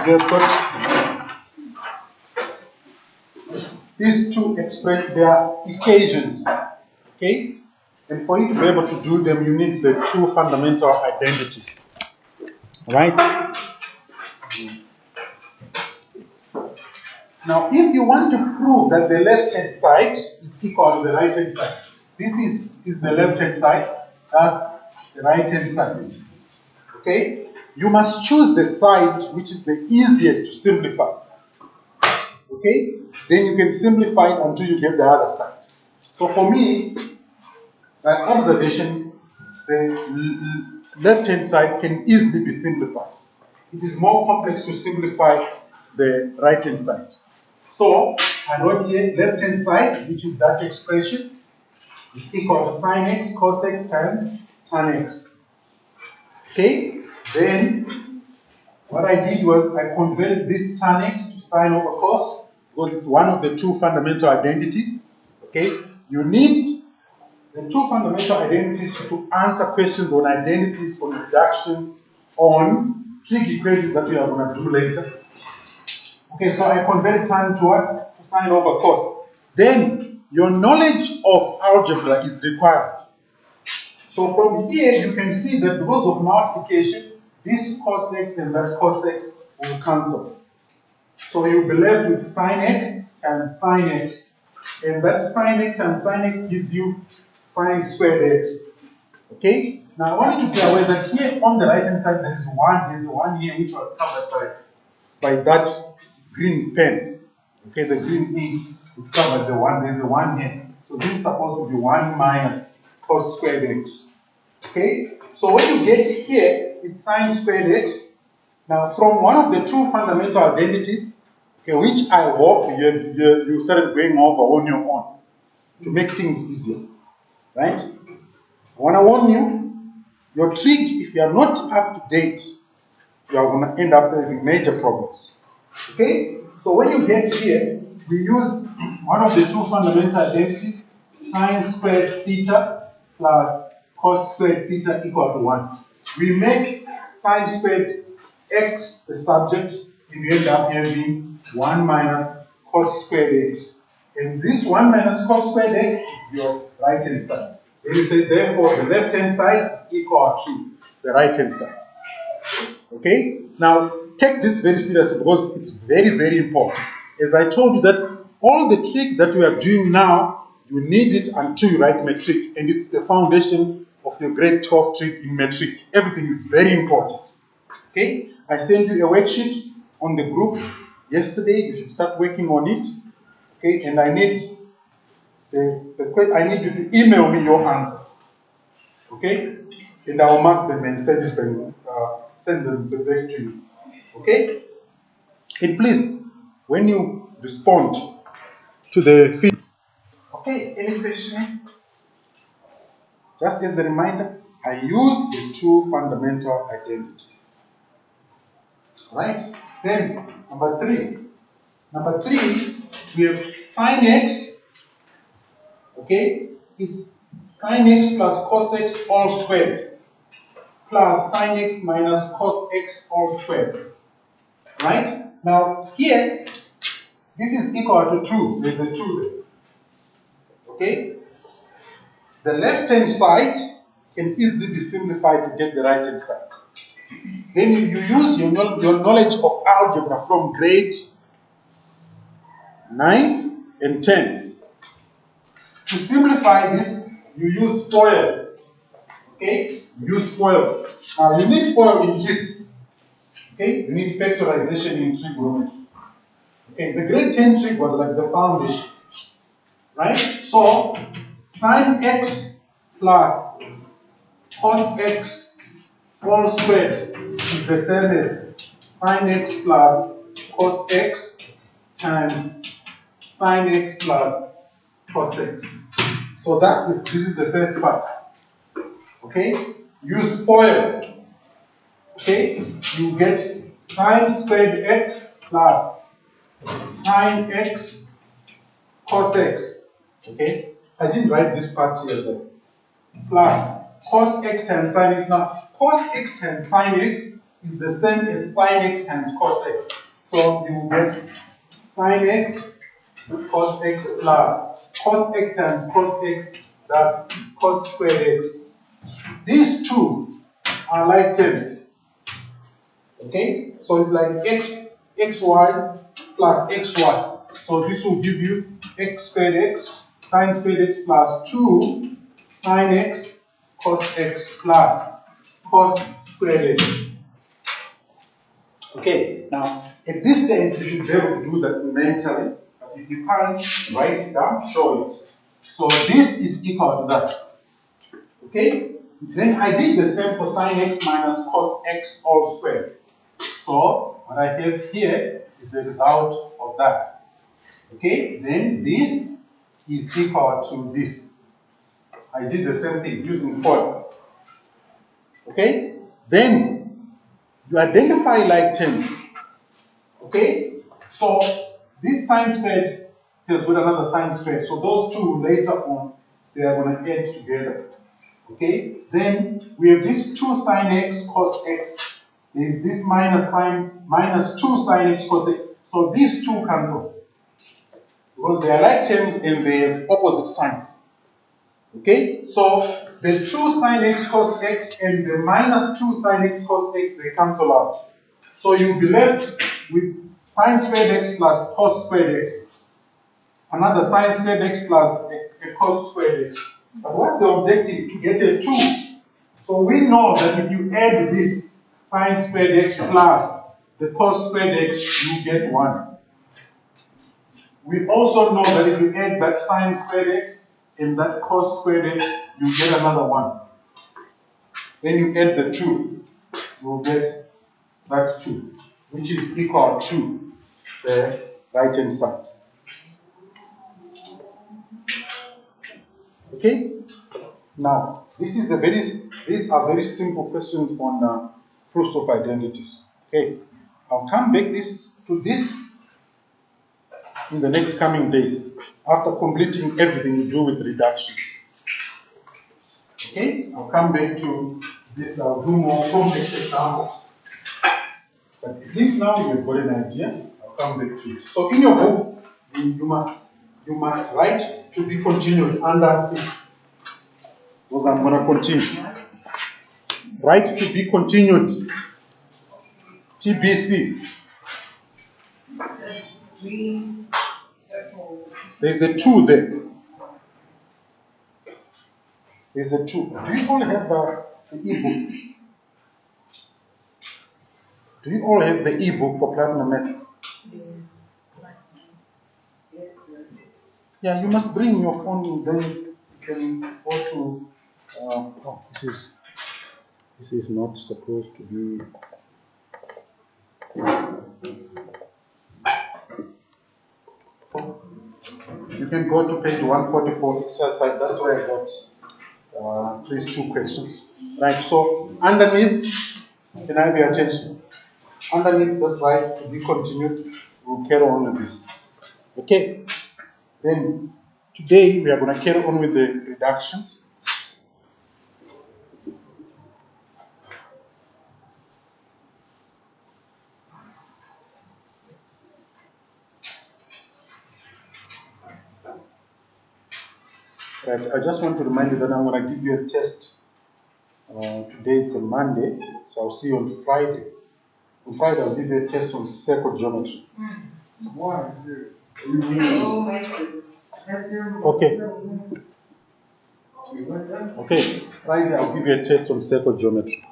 we have got these two express their equations. Okay? And for you to be able to do them, you need the two fundamental identities. Right? Now, if you want to prove that the left-hand side is equal to the right-hand side, this is the left-hand side, that's the right-hand side. Okay? You must choose the side which is the easiest to simplify. Okay? Then you can simplify it until you get the other side. So for me, by observation, the left-hand side can easily be simplified. It is more complex to simplify the right-hand side. So I wrote here left-hand side, which is that expression, is equal to sine x cos x times tan x. Okay? Then what I did was I converted this tan x to sine over cos because it's one of the two fundamental identities. Okay? You need the two fundamental identities to answer questions on identities, on reductions, on trig equations that we are going to do later. Okay, so I converted tan to what? To sine over cos. Then your knowledge of algebra is required. So from here you can see that because of multiplication, this cos x and that cos x will cancel. So you'll be left with sine x and sine x. And that sine x and sine x gives you sine squared x. Okay? Now I want you to be aware that here on the right hand side there's one here which was covered by that green pen. Okay, the green ink would cover the one, there's a one here. So this is supposed to be 1 minus cos squared x. Okay? So when you get here, it's sine squared x. Now from one of the two fundamental identities, okay, which I hope you started going over on your own to make things easier. Right? I want to warn you, your trig, if you are not up to date, you are going to end up having major problems. Okay? So when you get here, we use one of the two fundamental identities, sine squared theta plus cos squared theta equal to 1. We make sine squared x the subject, and we end up having 1 minus cos squared x. And this 1 minus cos squared x is your right hand side. And you say, therefore, the left hand side is equal to the right hand side. Okay? Now, take this very seriously because it's very, very important. As I told you that all the trick that we are doing now, you need it until you write metric. And it's the foundation of your grade 12 trick in metric. Everything is very important. Okay? I sent you a worksheet on the group yesterday. You should start working on it. Okay? And I need you to email me your answers. Okay? And I'll mark them and send them back to you. Okay? And please, when you respond to the feedback, okay, any question? Just as a reminder, I use the two fundamental identities. Right? Then, number three. Number three, we have sine x. Okay? It's sine x plus cos x all squared plus sine x minus cos x all squared. Right? Now, here, this is equal to 2. There's a 2 there. Okay? The left-hand side can easily be simplified to get the right-hand side. Then you use your knowledge of algebra from grade 9 and 10. To simplify this, you use FOIL. Okay? You use FOIL. Now, you need FOIL in trig. Okay? You need factorization in trigonometry. Okay? The grade 10 trig was like the foundation. Right? So, sine x plus cos x all squared is the same as sine x plus cos x times sine x plus cos x. So this is the first part. Okay? Use FOIL. Okay? You get sine squared x plus sine x cos x. Okay? I didn't write this part here though. Plus cos x times sine x. Now, cos x times sine x is the same as sine x times cos x. So you get sine x cos x plus cos x times cos x, that's cos squared x. These two are like terms. Okay? So it's like xy plus xy. So this will give you x squared x sine squared x plus 2 sine x cos x plus cos squared x. Okay, now at this stage you should be able to do that mentally, but if you can't, write it down, show it. So this is equal to that. Okay? Then I did the same for sine x minus cos x all squared. So what I have here is the result of that. Okay? Then this is equal to this. I did the same thing using FOIL. Okay? Then you identify like terms. Okay? So this sine squared tells with another sine squared. So those two later on, they are going to add together. Okay? Then we have this 2 sine x cos x. There is this minus 2 sine x cos x. So these two cancel. Because they are like terms and they have opposite signs. Okay? So the 2 sine x cos x and the minus 2 sine x cos x, they cancel out. So you'll be left with sine squared x plus cos squared x. Another sine squared x plus a cos squared x. But what's the objective? To get a 2. So we know that if you add this sine squared x plus the cos squared x, you get 1. We also know that if you add that sine squared x and that cos squared x, you get another 1. When you add the 2, you will get that 2, which is equal to the right hand side. Okay? Now, these are very simple questions on proofs of identities. Okay? I'll come back to this in the next coming days after completing everything to do with reductions. Okay? I'll come back to this. I'll do more complex examples. But at least now you've got an idea. I'll come back to it. So in your book, you must write to be continued under this. Because I'm going to continue. Write to be continued. TBC. There's a 2 there. There's a 2. Do you all have the e-book? Do you all have the e-book for Platinum Math? Yeah, you must bring your phone, then you can go to. This is not supposed to be. You can go to page 144 exercise. That's where I got these 2 questions. Right. So underneath, can I have your attention? Underneath this right to be continued, we'll carry on with this. Okay. Then today we are going to carry on with the reductions. Right. I just want to remind you that I'm going to give you a test. Today it's a Monday, so I'll see you on Friday. On Friday I'll give you a test on circle geometry. Okay. Okay. Friday I'll give you a test on circle geometry.